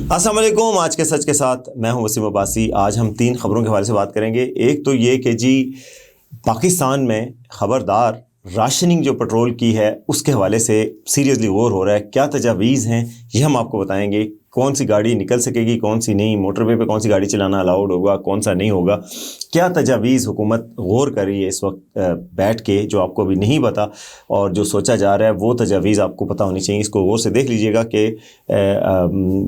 السلام علیکم. آج کے سچ کے ساتھ میں ہوں وسیم عباسی. آج ہم 3 خبروں کے حوالے سے بات کریں گے. ایک تو یہ کہ جی پاکستان میں خبردار راشننگ جو پیٹرول کی ہے اس کے حوالے سے سیریسلی غور ہو رہا ہے. کیا تجاویز ہیں یہ ہم آپ کو بتائیں گے. کون سی گاڑی نکل سکے گی, کون سی نہیں, موٹر وے پہ کون سی گاڑی چلانا الاؤڈ ہوگا, کون سا نہیں ہوگا, کیا تجاویز حکومت غور کر رہی ہے اس وقت بیٹھ کے, جو آپ کو ابھی نہیں پتا اور جو سوچا جا رہا ہے وہ تجاویز آپ کو پتہ ہونی چاہیے. اس کو غور سے دیکھ لیجئے گا کہ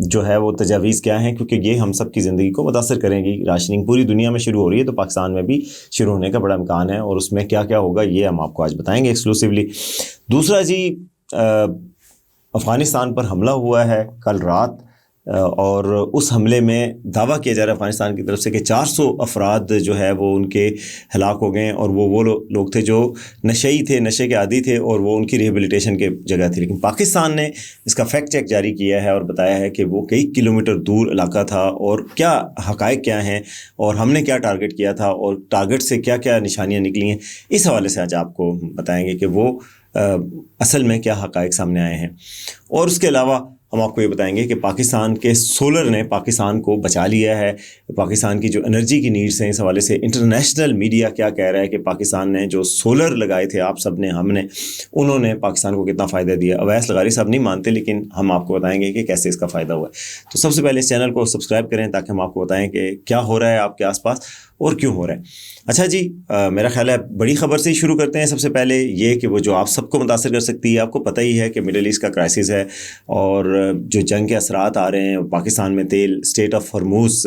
جو ہے وہ تجاویز کیا ہیں, کیونکہ یہ ہم سب کی زندگی کو متاثر کریں گی. راشننگ پوری دنیا میں شروع ہو رہی ہے تو پاکستان میں بھی شروع ہونے کا بڑا امکان ہے, اور اس میں کیا کیا ہوگا یہ ہم آپ کو آج بتائیں گے ایکسکلوسیولی. دوسرا جی افغانستان پر حملہ ہوا ہے کل رات, اور اس حملے میں دعویٰ کیا جا رہا ہے افغانستان کی طرف سے کہ 400 افراد جو ہے وہ ان کے ہلاک ہو گئے, اور وہ لوگ تھے جو نشئی تھے, نشے کے عادی تھے, اور وہ ان کی ریہیبلیٹیشن کے جگہ تھی. لیکن پاکستان نے اس کا فیکٹ چیک جاری کیا ہے اور بتایا ہے کہ وہ کئی کلومیٹر دور علاقہ تھا, اور کیا حقائق کیا ہیں, اور ہم نے کیا ٹارگٹ کیا تھا, اور ٹارگٹ سے کیا کیا نشانیاں نکلی ہیں. اس حوالے سے آج آپ کو بتائیں گے کہ وہ اصل میں کیا حقائق سامنے آئے ہیں. اور اس کے علاوہ ہم آپ کو یہ بتائیں گے کہ پاکستان کے سولر نے پاکستان کو بچا لیا ہے. پاکستان کی جو انرجی کی نیڈس ہیں اس حوالے سے انٹرنیشنل میڈیا کیا کہہ رہا ہے کہ پاکستان نے جو سولر لگائے تھے, آپ سب نے, ہم نے, انہوں نے پاکستان کو کتنا فائدہ دیا. اویس لغاری صاحب نہیں مانتے, لیکن ہم آپ کو بتائیں گے کہ کیسے اس کا فائدہ ہوا ہے. تو سب سے پہلے اس چینل کو سبسکرائب کریں تاکہ ہم آپ کو بتائیں کہ کیا ہو رہا ہے آپ کے آس پاس اور کیوں ہو رہا ہے. اچھا جی, میرا خیال ہے بڑی خبر سے ہی شروع کرتے ہیں. سب سے پہلے یہ کہ وہ جو آپ سب کو متاثر کر سکتی ہے, آپ کو پتہ ہی ہے کہ مڈل ایسٹ کا کرائسس ہے, اور جو جنگ کے اثرات آ رہے ہیں. پاکستان میں تیل اسٹیٹ آف ہرموز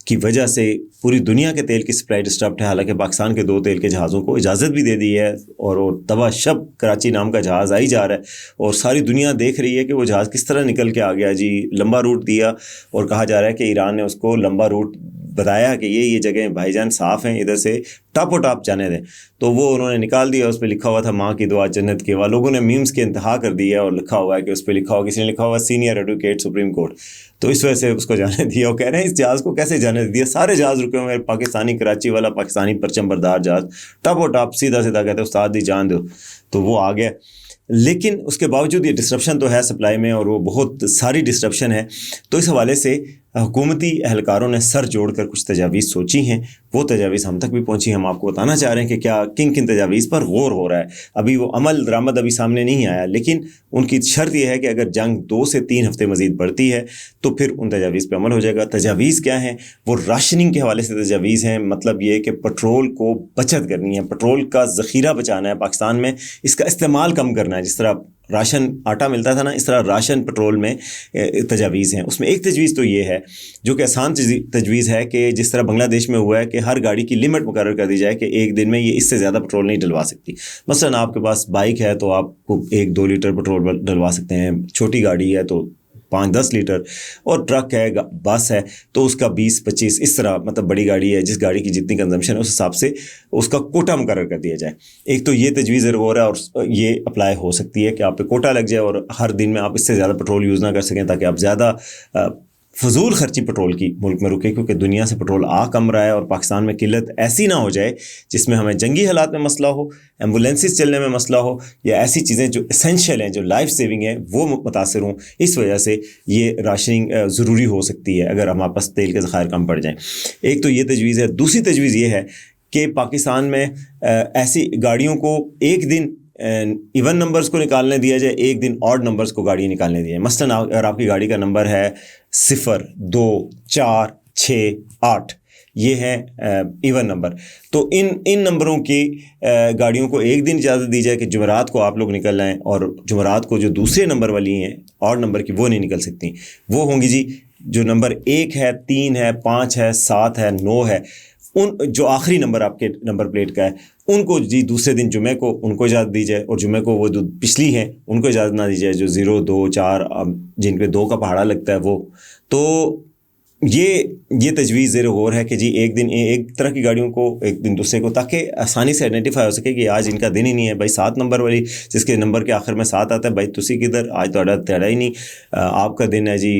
کی وجہ سے پوری دنیا کے تیل کی سپلائی ڈسٹربڈ ہے. حالانکہ پاکستان کے 2 تیل کے جہازوں کو اجازت بھی دے دی ہے, اور وہ دوا شب کراچی نام کا جہاز آئی جا رہا ہے, اور ساری دنیا دیکھ رہی ہے کہ وہ جہاز کس طرح نکل کے آ گیا. جی لمبا روٹ دیا, اور کہا جا رہا ہے کہ ایران نے اس کو لمبا روٹ بتایا کہ یہ جگہیں بھائی جان صاف ہیں, ادھر سے ٹاپ و ٹاپ جانے دیں. تو وہ انہوں نے نکال دیا. اس پہ لکھا ہوا تھا ماں کی دعا جنت کے. وہ لوگوں نے میمز کے انتہا کر دی ہے, اور لکھا ہوا ہے کہ اس پہ لکھا ہوا, کسی نے لکھا ہوا سینئر ایڈوکیٹ سپریم کورٹ. تو اس وجہ سے اس کو جانے دیا. وہ کہہ رہے ہیں اس جہاز کو کیسے جانے دیا, سارے جہاز رکے ہوئے, پاکستانی کراچی والا پاکستانی پرچم بردار جہاز ٹاپ و ٹاپ سیدھا سیدھا کہتے ہیں استاد دی جان دو. تو وہ آ گیا. لیکن اس کے باوجود یہ ڈسرپشن تو ہے سپلائی میں, اور وہ بہت ساری ڈسرپشن ہے. تو اس حوالے سے حکومتی اہلکاروں نے سر جوڑ کر کچھ تجاویز سوچی ہیں. وہ تجاویز ہم تک بھی پہنچی. ہم آپ کو بتانا چاہ رہے ہیں کہ کیا کن تجاویز پر غور ہو رہا ہے. ابھی وہ عمل درآمد ابھی سامنے نہیں آیا, لیکن ان کی شرط یہ ہے کہ اگر جنگ 2 سے 3 ہفتے مزید بڑھتی ہے تو پھر ان تجاویز پہ عمل ہو جائے گا. تجاویز کیا ہیں؟ وہ راشننگ کے حوالے سے تجاویز ہیں. مطلب یہ کہ پٹرول کو بچت کرنی ہے, پٹرول کا ذخیرہ بچانا ہے پاکستان میں, اس کا استعمال کم کرنا ہے. جس طرح راشن آٹا ملتا تھا نا, اس طرح راشن پٹرول میں تجاویز ہیں. اس میں ایک تجویز تو یہ ہے جو کہ آسان تجویز ہے کہ جس طرح بنگلہ دیش میں ہوا ہے کہ ہر گاڑی کی لمٹ مقرر کر دی جائے کہ ایک دن میں یہ اس سے زیادہ پٹرول نہیں ڈلوا سکتی. مثلا آپ کے پاس بائک ہے تو آپ کو 1-2 لیٹر پٹرول ڈلوا سکتے ہیں, چھوٹی گاڑی ہے تو 5-10 لیٹر, اور ٹرک ہے, بس ہے تو اس کا 20-25, اس طرح. مطلب بڑی گاڑی ہے, جس گاڑی کی جتنی کنزمپشن ہے اس حساب سے اس کا کوٹا مقرر کر دیا جائے. ایک تو یہ تجویز غور ہے, اور یہ اپلائی ہو سکتی ہے کہ آپ پہ کوٹا لگ جائے, اور ہر دن میں آپ اس سے زیادہ پٹرول یوز نہ کر سکیں, تاکہ آپ زیادہ فضول خرچی پٹرول کی ملک میں رکے, کیونکہ دنیا سے پٹرول کم رہا ہے, اور پاکستان میں قلت ایسی نہ ہو جائے جس میں ہمیں جنگی حالات میں مسئلہ ہو, ایمبولینسز چلنے میں مسئلہ ہو, یا ایسی چیزیں جو اسینشیل ہیں, جو لائف سیونگ ہیں, وہ متاثر ہوں. اس وجہ سے یہ راشننگ ضروری ہو سکتی ہے اگر ہمارے پاس تیل کے ذخائر کم پڑ جائیں. ایک تو یہ تجویز ہے. دوسری تجویز یہ ہے کہ پاکستان میں ایسی گاڑیوں کو ایک دن ایون نمبرز کو نکالنے دیا جائے, ایک دن آڈ نمبرز کو گاڑی نکالنے دیا جائے. مثلا اگر آپ کی گاڑی کا نمبر ہے 0, 2, 4, 6, 8, یہ ہے ایون نمبر, تو ان نمبروں کی گاڑیوں کو ایک دن اجازت دی جائے کہ جمعرات کو آپ لوگ نکل جائیں, اور جمعرات کو جو دوسرے نمبر والی ہیں آڈ نمبر کی وہ نہیں نکل سکتی. وہ ہوں گی جی جو نمبر 1 ہے, 3 ہے, 5 ہے, 7 ہے, 9 ہے, ان جو آخری نمبر آپ کے نمبر پلیٹ کا ہے, ان کو جی دوسرے دن جمعے کو ان کو اجازت دی جائے, اور جمعے کو وہ جو پچھلی ہیں ان کو اجازت نہ دی جائے, جو 0, 2, 4 جن پہ 2 کا پہاڑا لگتا ہے وہ. تو یہ تجویز زیر غور ہے کہ جی ایک دن ایک طرح کی گاڑیوں کو, ایک دن دوسرے کو, تاکہ آسانی سے آئیڈینٹیفائی ہو سکے کہ آج ان کا دن ہی نہیں ہے. بھائی 7 نمبر والی جس کے نمبر کے آخر میں 7 آتا ہے, بھائی تسی کدھر, آج تہاڈا ہی نہیں, آپ کا دن ہے جی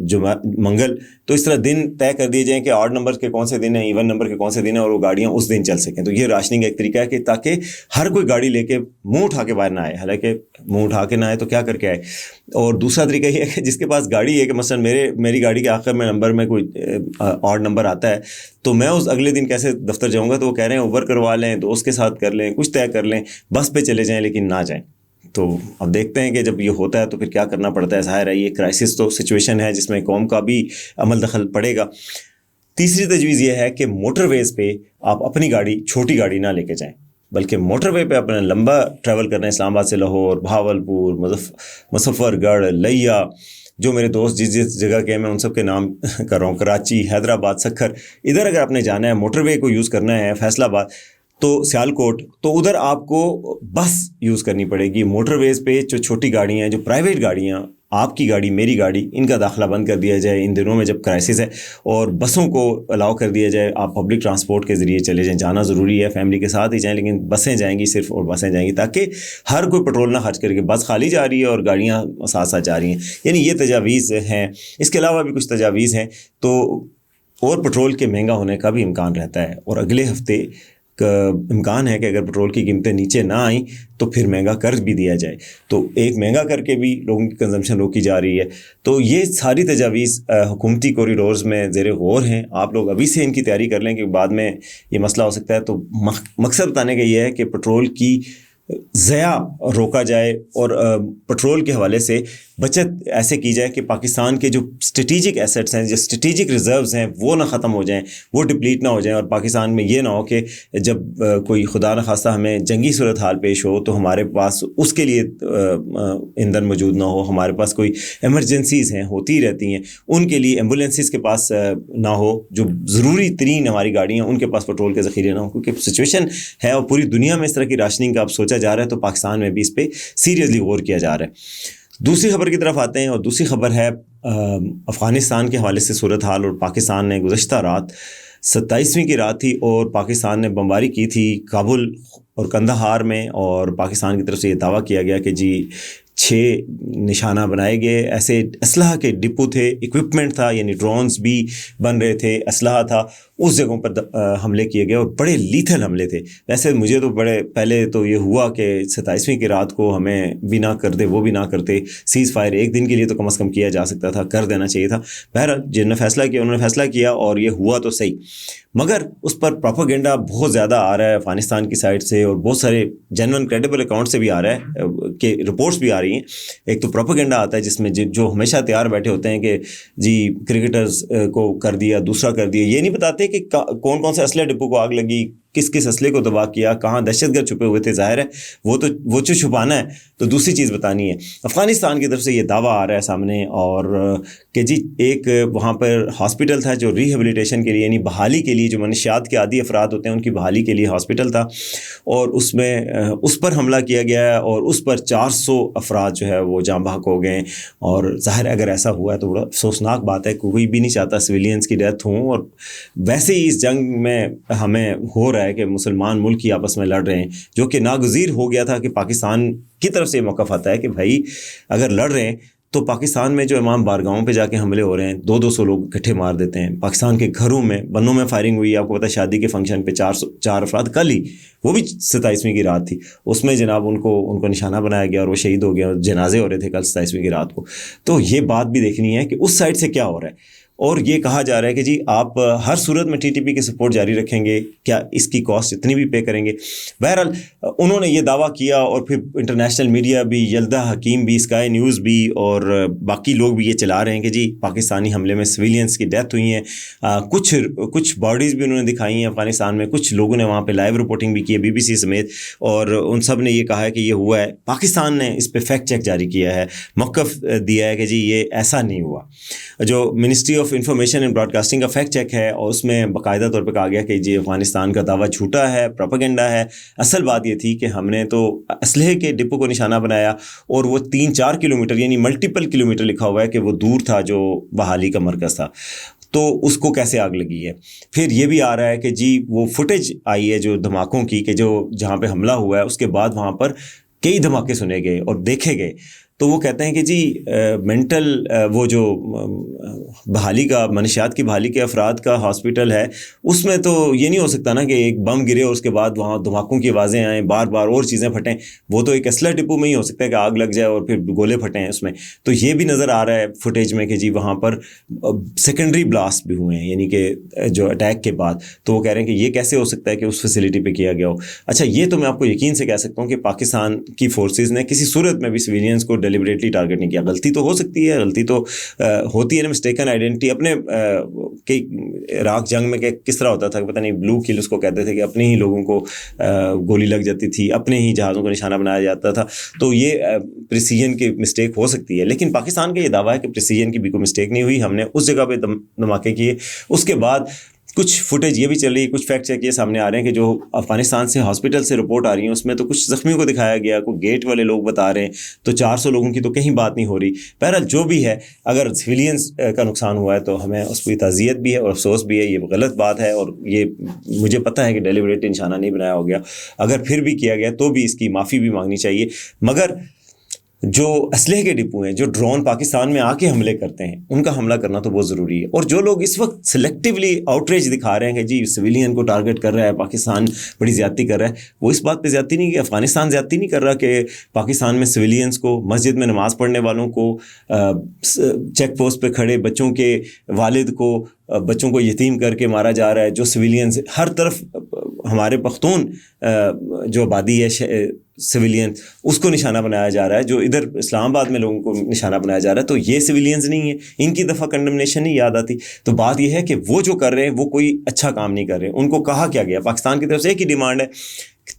منگل, تو اس طرح دن طے کر دیے جائیں کہ آڈ نمبر کے کون سے دن ہیں, ایون نمبر کے کون سے دن ہیں, اور وہ گاڑیاں اس دن چل سکیں. تو یہ راشننگ کا ایک طریقہ ہے کہ تاکہ ہر کوئی گاڑی لے کے منہ اٹھا کے باہر نہ آئے, حالانکہ منہ اٹھا کے نہ آئے تو کیا کر کے آئے. اور دوسرا طریقہ یہ ہے کہ جس کے پاس گاڑی ہے, کہ مثلا میری گاڑی کے آخر میں نمبر میں کوئی آڈ نمبر آتا ہے, تو میں اس اگلے دن کیسے دفتر جاؤں گا, تو وہ کہہ رہے ہیں اوبر کروا لیں, دوست کے ساتھ کر لیں, کچھ طے کر لیں, بس پہ چلے جائیں لیکن نہ جائیں. تو اب دیکھتے ہیں کہ جب یہ ہوتا ہے تو پھر کیا کرنا پڑتا ہے. ظاہر ہے یہ کرائسس تو سچویشن ہے جس میں قوم کا بھی عمل دخل پڑے گا. تیسری تجویز یہ ہے کہ موٹر ویز پہ آپ اپنی گاڑی, چھوٹی گاڑی نہ لے کے جائیں, بلکہ موٹر وے پہ اپنا لمبا ٹریول کرنا ہے, اسلام آباد سے لاہور, بھاولپور, مظفر گڑھ, لیا, جو میرے دوست جس جگہ کے ہیں میں ان سب کے نام کر رہا ہوں, کراچی, حیدرآباد, سکھر, ادھر اگر آپ نے جانا ہے, موٹر وے کو یوز کرنا ہے, فیصل آباد تو سیالکوٹ, تو ادھر آپ کو بس یوز کرنی پڑے گی. موٹر ویز پہ جو چھوٹی گاڑیاں ہیں, جو پرائیویٹ گاڑیاں, آپ کی گاڑی, میری گاڑی, ان کا داخلہ بند کر دیا جائے ان دنوں میں جب کرائسس ہے, اور بسوں کو الاؤ کر دیا جائے. آپ پبلک ٹرانسپورٹ کے ذریعے چلے جائیں, جانا ضروری ہے, فیملی کے ساتھ ہی جائیں, لیکن بسیں جائیں گی صرف, اور بسیں جائیں گی تاکہ ہر کوئی پیٹرول نہ خرچ کر کے, بس خالی جا رہی ہے اور گاڑیاں ساتھ ساتھ جا رہی ہیں. یعنی یہ تجاویز ہیں. اس کے علاوہ بھی کچھ تجاویز ہیں, تو اور پیٹرول کے مہنگا ہونے کا بھی امکان رہتا ہے, اور اگلے ہفتے کا امکان ہے کہ اگر پیٹرول کی قیمتیں نیچے نہ آئیں تو پھر مہنگا کر بھی دیا جائے. تو ایک مہنگا کر کے بھی لوگوں کی کنزمپشن روکی جا رہی ہے. تو یہ ساری تجاویز حکومتی کوریڈورز میں زیر غور ہیں. آپ لوگ ابھی سے ان کی تیاری کر لیں کہ بعد میں یہ مسئلہ ہو سکتا ہے. تو مقصد بتانے کا یہ ہے کہ پیٹرول کی ضیاع روکا جائے, اور پیٹرول کے حوالے سے بچت ایسے کی جائے کہ پاکستان کے جو اسٹریٹجک ایسٹس ہیں, جو اسٹریٹجک ریزروز ہیں, وہ نہ ختم ہو جائیں, وہ ڈپلیٹ نہ ہو جائیں, اور پاکستان میں یہ نہ ہو کہ جب کوئی خدا نخواستہ ہمیں جنگی صورتحال پیش ہو تو ہمارے پاس اس کے لیے ایندھن موجود نہ ہو, ہمارے پاس کوئی ایمرجنسیز ہیں, ہوتی رہتی ہیں, ان کے لیے ایمبولینسز کے پاس نہ ہو, جو ضروری ترین ہماری گاڑیاں ان کے پاس پیٹرول کے ذخیرے نہ ہوں, کیونکہ سچویشن ہے اور پوری دنیا میں اس طرح کی راشننگ کا اب سوچا جا رہا ہے, تو پاکستان میں بھی اس پہ سیریسلی غور کیا جا رہا ہے. دوسری خبر کی طرف آتے ہیں, اور دوسری خبر ہے افغانستان کے حوالے سے صورتحال. اور پاکستان نے گزشتہ رات 27ویں کی رات تھی, اور پاکستان نے بمباری کی تھی کابل اور قندھار میں, اور پاکستان کی طرف سے یہ دعویٰ کیا گیا کہ جی 6 نشانہ بنائے گئے, ایسے اسلحہ کے ڈپو تھے, اکوپمنٹ تھا, یعنی ڈرونز بھی بن رہے تھے, اسلحہ تھا, اس جگہوں پر حملے کیے گئے, اور بڑے لیتھل حملے تھے. ویسے مجھے تو پہلے تو یہ ہوا کہ 27ویں کی رات کو ہمیں بھی نہ کرتے, وہ بھی نہ کرتے, سیز فائر ایک دن کے لیے تو کم از کم کیا جا سکتا تھا, کر دینا چاہیے تھا. بہرحال جنہوں نے فیصلہ کیا انہوں نے فیصلہ کیا, اور یہ ہوا تو صحیح, مگر اس پر پروپیگنڈا بہت زیادہ آ رہا ہے افغانستان کی سائڈ سے, اور بہت سارے جینوئن کریڈیبل اکاؤنٹ سے بھی آ رہا ہے کہ رپورٹس بھی آ رہی ہیں. ایک تو پروپیگنڈا آتا ہے جس میں جو ہمیشہ تیار بیٹھے ہوتے ہیں کہ جی کرکٹرز کو کر دیا, دوسرا کر دیا, یہ نہیں بتاتے کہ کون کون سے اسلحہ ڈپو کو آگ لگی, کس کس اسلحے کو تباہ کیا, کہاں دہشت گرد چھپے ہوئے تھے. ظاہر ہے وہ جو چھپانا ہے تو دوسری چیز بتانی ہے. افغانستان کی طرف سے یہ دعویٰ آ رہا ہے سامنے, اور کہ جی ایک وہاں پر ہاسپٹل تھا جو ریہیبلیٹیشن کے لیے, یعنی بحالی کے لیے, جو منشیات کے عادی افراد ہوتے ہیں ان کی بحالی کے لیے ہاسپٹل تھا, اور اس پر حملہ کیا گیا ہے, اور اس پر 400 افراد جو ہے وہ جاں بحق ہو گئے. اور ظاہر اگر ایسا ہوا ہے تو بڑا افسوسناک بات ہے, کوئی بھی نہیں چاہتا سویلینز کی ڈیتھ ہوں, اور ویسے ہی اس جنگ میں ہمیں ہو رہا ہے کہ مسلمان ملک ہی آپس میں لڑ رہے ہیں, جو کہ ناگزیر ہو گیا تھا کہ پاکستان کی طرف سے یہ موقف آتا ہے کہ بھائی اگر لڑ رہے ہیں تو پاکستان میں جو امام بارگاہوں پہ جا کے حملے ہو رہے ہیں, 200 لوگ اکٹھے مار دیتے ہیں. پاکستان کے گھروں میں, بنوں میں فائرنگ ہوئی, آپ کو پتہ ہے شادی کے فنکشن پہ 4 افراد, کل ہی وہ بھی 27ویں کی رات تھی, اس میں جناب ان کو نشانہ بنایا گیا اور وہ شہید ہو گیا, اور جنازے ہو رہے تھے کل 27ویں کی رات کو. تو یہ بات بھی دیکھنی ہے کہ اس سائڈ سے کیا ہو رہا ہے, اور یہ کہا جا رہا ہے کہ جی آپ ہر صورت میں TTP کی سپورٹ جاری رکھیں گے, کیا اس کی کاسٹ اتنی بھی پے کریں گے. بہرحال انہوں نے یہ دعویٰ کیا, اور پھر انٹرنیشنل میڈیا بھی, یلدا حکیم بھی, اسکائی نیوز بھی, اور باقی لوگ بھی یہ چلا رہے ہیں کہ جی پاکستانی حملے میں سویلینز کی ڈیتھ ہوئی ہیں. کچھ باڈیز بھی انہوں نے دکھائی ہیں افغانستان میں, کچھ لوگوں نے وہاں پہ لائیو رپورٹنگ بھی کی ہے, BBC سمیت, اور ان سب نے یہ کہا ہے کہ یہ ہوا ہے. پاکستان نے اس پہ فیکٹ چیک جاری کیا ہے, موقف دیا ہے کہ جی یہ ایسا نہیں ہوا. جو ministry of information and broadcasting کا فیکٹ چیک ہے, اور اس میں باقاعدہ طور پہ کہا گیا کہ جی افغانستان کا دعویٰ جھوٹا ہے, پروپیگنڈا ہے. اصل بات یہ تھی کہ ہم نے تو اسلحے کے ڈپو کو نشانہ بنایا, اور وہ 3-4 کلومیٹر, یعنی ملٹیپل کلومیٹر لکھا ہوا ہے کہ وہ دور تھا جو بحالی کا مرکز تھا, تو اس کو کیسے آگ لگی ہے. پھر یہ بھی آ رہا ہے کہ جی وہ فوٹیج آئی ہے جو دھماکوں کی, کہ جو جہاں پہ حملہ ہوا ہے اس کے بعد وہاں پر کئی دھماکے سنے گئے اور دیکھے گئے. تو وہ کہتے ہیں کہ جی مینٹل وہ جو بحالی کا منشیات کی بحالی کے افراد کا ہاسپٹل ہے اس میں تو یہ نہیں ہو سکتا نا کہ ایک بم گرے اور اس کے بعد وہاں دھماکوں کی آوازیں آئیں بار بار اور چیزیں پھٹیں. وہ تو ایک اسلحہ ڈپو میں ہی ہو سکتا ہے کہ آگ لگ جائے اور پھر گولے پھٹیں اس میں. تو یہ بھی نظر آ رہا ہے فوٹیج میں کہ جی وہاں پر سیکنڈری بلاسٹ بھی ہوئے ہیں یعنی کہ جو اٹیک کے بعد. تو وہ کہہ رہے ہیں کہ یہ کیسے ہو سکتا ہے کہ اس فیسلٹی پہ کیا گیا ہو. اچھا یہ تو میں آپ کو یقین سے کہہ سکتا ہوں کہ پاکستان کی فورسز نے کسی صورت میں بھی سویلینز کو ڈیلیبریٹلی ٹارگیٹ نہیں کیا. غلطی تو ہو سکتی ہے, غلطی تو ہوتی ہے نا, مسٹیکن آئیڈینٹی. اپنے عراق جنگ میں کس طرح ہوتا تھا پتہ نہیں, بلو کل اس کو کہتے تھے کہ اپنے ہی لوگوں کو گولی لگ جاتی تھی, اپنے ہی جہازوں کو نشانہ بنایا جاتا تھا. تو یہ پریسیجن کی مسٹیک ہو سکتی ہے, لیکن پاکستان کا یہ دعویٰ ہے کہ پریسیجن کی بھی کوئی مسٹیک نہیں ہوئی. ہم نے اس جگہ پہ دھماکے کیے. اس کے بعد کچھ فوٹیج یہ بھی چل رہی ہے, کچھ فیکٹ چیک یہ سامنے آ رہے ہیں کہ جو افغانستان سے ہاسپٹل سے رپورٹ آ رہی ہیں اس میں تو کچھ زخمیوں کو دکھایا گیا, کوئی گیٹ والے لوگ بتا رہے ہیں, تو 400 لوگوں کی تو کہیں بات نہیں ہو رہی. بہرحال جو بھی ہے, اگر سویلینز کا نقصان ہوا ہے تو ہمیں اس کی تعزیت بھی ہے اور افسوس بھی ہے. یہ غلط بات ہے اور یہ مجھے پتہ ہے کہ ڈیلیبریٹ نشانہ نہیں بنایا ہو گیا. اگر پھر بھی کیا گیا تو بھی اس کی معافی بھی مانگنی چاہیے. مگر جو اسلحے کے ڈپو ہیں, جو ڈرون پاکستان میں آ کے حملے کرتے ہیں, ان کا حملہ کرنا تو بہت ضروری ہے. اور جو لوگ اس وقت سلیکٹیولی آؤٹریج دکھا رہے ہیں کہ جی سویلین کو ٹارگٹ کر رہا ہے پاکستان, بڑی زیادتی کر رہا ہے, وہ اس بات پہ زیادتی نہیں کہ افغانستان زیادتی نہیں کر رہا کہ پاکستان میں سویلینز کو, مسجد میں نماز پڑھنے والوں کو, چیک پوسٹ پہ کھڑے بچوں کے والد کو, بچوں کو یتیم کر کے مارا جا رہا ہے. جو سویلینز ہر طرف ہمارے پختون جو آبادی ہے سویلین, اس کو نشانہ بنایا جا رہا ہے. جو ادھر اسلام آباد میں لوگوں کو نشانہ بنایا جا رہا ہے, تو یہ سویلینز نہیں ہیں. ان کی دفعہ کنڈمنیشن نہیں یاد آتی. تو بات یہ ہے کہ وہ جو کر رہے ہیں وہ کوئی اچھا کام نہیں کر رہے. ان کو کہا کیا گیا پاکستان کی طرف سے, ایک ہی ڈیمانڈ ہے,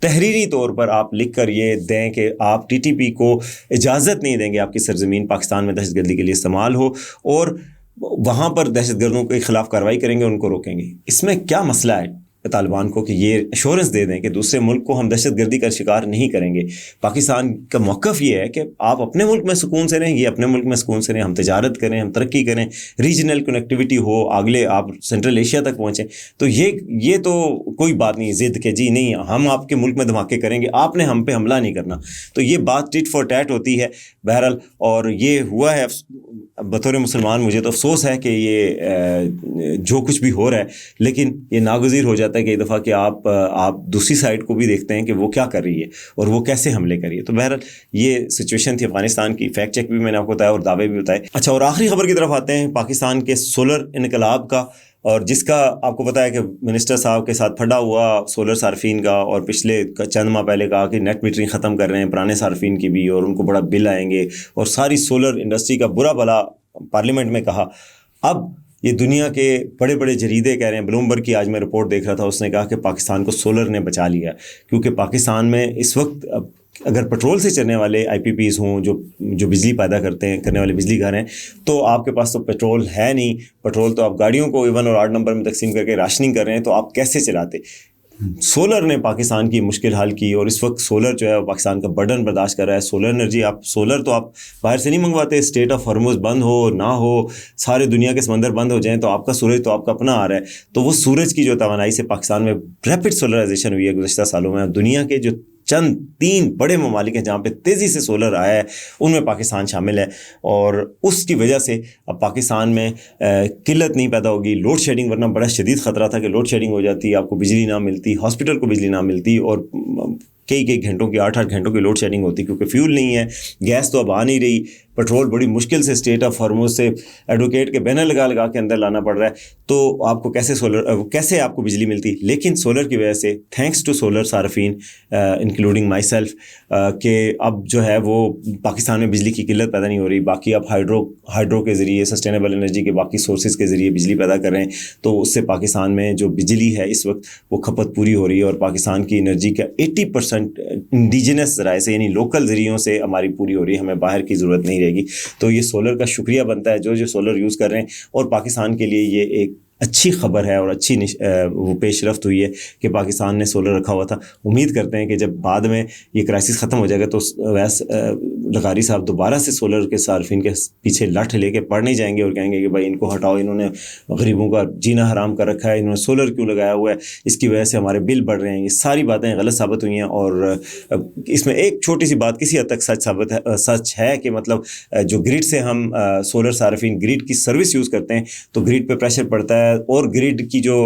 تحریری طور پر آپ لکھ کر یہ دیں کہ آپ ٹی ٹی پی کو اجازت نہیں دیں گے آپ کی سرزمین پاکستان میں دہشت گردی کے لیے استعمال ہو, اور وہاں پر دہشت گردوں کے خلاف کارروائی کریں گے, ان کو روکیں گے. اس میں کیا مسئلہ ہے طالبان کو کہ یہ ایشورنس دے دیں کہ دوسرے ملک کو ہم دہشت گردی کا شکار نہیں کریں گے. پاکستان کا موقف یہ ہے کہ آپ اپنے ملک میں سکون سے رہیں, یہ اپنے ملک میں سکون سے رہیں, ہم تجارت کریں, ہم ترقی کریں, ریجنل کنیکٹیویٹی ہو, اگلے آپ سینٹرل ایشیا تک پہنچیں. تو یہ تو کوئی بات نہیں ضد کہ جی نہیں ہم آپ کے ملک میں دھماکے کریں گے, آپ نے ہم پہ حملہ نہیں کرنا. تو یہ بات ٹٹ فار ٹیٹ ہوتی ہے بہرحال. اور یہ ہوا ہے, بطور مسلمان مجھے تو افسوس ہے کہ یہ جو کچھ بھی ہو رہا ہے, لیکن یہ ناگزیر ہو جاتا ہے کہ ایک دفعہ کہ آپ دوسری سائڈ کو بھی دیکھتے ہیں کہ وہ کیا کر رہی ہے اور وہ کیسے حملے کر رہی ہے. تو بہرحال یہ سچویشن تھی افغانستان کی. فیکٹ چیک بھی میں نے آپ کو بتایا اور دعوے بھی بتائے. اچھا, اور آخری خبر کی طرف آتے ہیں, پاکستان کے سولر انقلاب کا, اور جس کا آپ کو پتا ہے کہ منسٹر صاحب کے ساتھ پھڑا ہوا سولر صارفین کا, اور پچھلے چند ماہ پہلے کہا کہ نیٹ میٹرنگ ختم کر رہے ہیں پرانے صارفین کی بھی, اور ان کو بڑا بل آئیں گے, اور ساری سولر انڈسٹری کا برا بھلا پارلیمنٹ میں کہا. اب یہ دنیا کے بڑے بڑے جریدے کہہ رہے ہیں, بلومبرگ کی آج میں رپورٹ دیکھ رہا تھا, اس نے کہا کہ پاکستان کو سولر نے بچا لیا, کیونکہ پاکستان میں اس وقت اگر پیٹرول سے چلنے والے آئی پی پیز ہوں جو بجلی پیدا کرنے والے بجلی گھر ہیں, تو آپ کے پاس تو پیٹرول ہے نہیں. پیٹرول تو آپ گاڑیوں کو ایون اور آڈ نمبر میں تقسیم کر کے راشننگ کر رہے ہیں, تو آپ کیسے چلاتے. سولر نے پاکستان کی مشکل حل کی, اور اس وقت سولر جو ہے پاکستان کا برڈن برداشت کر رہا ہے. سولر انرجی سولر تو آپ باہر سے نہیں منگواتے, اسٹیٹ آف ہرمز بند ہو نہ ہو, سارے دنیا کے سمندر بند ہو جائیں, تو آپ کا سورج تو آپ کا اپنا آ رہا ہے. تو وہ سورج کی جو توانائی سے پاکستان میں ریپڈ سولرائزیشن ہوئی ہے گزشتہ سالوں میں. دنیا کے جو چند 3 بڑے ممالک ہیں جہاں پہ تیزی سے سولر آیا ہے, ان میں پاکستان شامل ہے, اور اس کی وجہ سے اب پاکستان میں قلت نہیں پیدا ہوگی. لوڈ شیڈنگ, ورنہ بڑا شدید خطرہ تھا کہ لوڈ شیڈنگ ہو جاتی, آپ کو بجلی نہ ملتی, ہاسپٹل کو بجلی نہ ملتی, اور کئی گھنٹوں کی 8 گھنٹوں کی لوڈ شیڈنگ ہوتی, کیونکہ فیول نہیں ہے, گیس تو اب آ نہیں رہی, پیٹرول بڑی مشکل سے اسٹیٹ آف ہرمز سے ایڈوکیٹ کے بینر لگا کے اندر لانا پڑ رہا ہے. تو آپ کو کیسے آپ کو بجلی ملتی. لیکن سولر کی وجہ سے, تھینکس ٹو سولر صارفین انکلوڈنگ مائی سیلف, کہ اب جو ہے وہ پاکستان میں بجلی کی قلت پیدا نہیں ہو رہی. باقی آپ ہائیڈرو کے ذریعے, سسٹینیبل انرجی کے باقی سورسز کے ذریعے بجلی پیدا کر رہے ہیں, تو اس سے پاکستان میں جو بجلی ہے اس وقت وہ کھپت پوری ہو رہی ہے, اور پاکستان کی انرجی کا 80% انڈیجنس ذرائع سے یعنی لوکل ذریعوں سے ہماری پوری ہو رہی ہے, ہمیں باہر کی ضرورت نہیں رہے گی. تو یہ سولر کا شکریہ بنتا ہے جو سولر یوز کر رہے ہیں, اور پاکستان کے لیے یہ ایک اچھی خبر ہے اور اچھی وہ پیش رفت ہوئی ہے کہ پاکستان نے سولر رکھا ہوا تھا. امید کرتے ہیں کہ جب بعد میں یہ کرائسس ختم ہو جائے گا تو ویس لغاری صاحب دوبارہ سے سولر کے صارفین کے پیچھے لٹھ لے کے پڑ نہیں جائیں گے اور کہیں گے کہ بھائی ان کو ہٹاؤ, انہوں نے غریبوں کا جینا حرام کر رکھا ہے, انہوں نے سولر کیوں لگایا ہوا ہے, اس کی وجہ سے ہمارے بل بڑھ رہے ہیں. یہ ساری باتیں غلط ثابت ہوئی ہیں. اور اس میں ایک چھوٹی سی بات کسی حد تک سچ ہے کہ مطلب جو گریڈ سے ہم سولر صارفین گریڈ کی سروس یوز کرتے ہیں تو گریڈ پہ پریشر پڑتا ہے اور گریڈ کی جو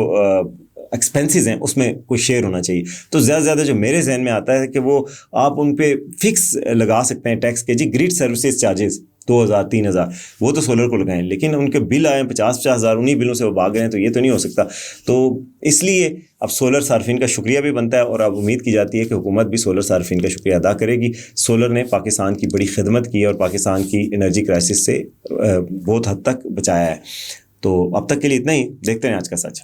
ایکسپینسز ہیں اس میں کوئی شیئر ہونا چاہیے. تو زیادہ سے زیادہ جو میرے ذہن میں آتا ہے کہ وہ آپ ان پہ فکس لگا سکتے ہیں ٹیکس کے, جی گریڈ سروسز چارجز 2,000-3,000 وہ تو سولر کو لگائیں, لیکن ان کے بل آئے 50,000 انہیں بلوں سے وہ بھاگ گئے ہیں, تو یہ تو نہیں ہو سکتا. تو اس لیے اب سولر صارفین کا شکریہ بھی بنتا ہے اور اب امید کی جاتی ہے کہ حکومت بھی سولر صارفین کا شکریہ ادا کرے گی. سولر نے پاکستان کی بڑی خدمت کی اور پاکستان کی انرجی کرائسس سے بہت حد تک بچایا ہے. تو اب تک کے لیے اتنا ہی, دیکھتے ہیں آج کا سچ.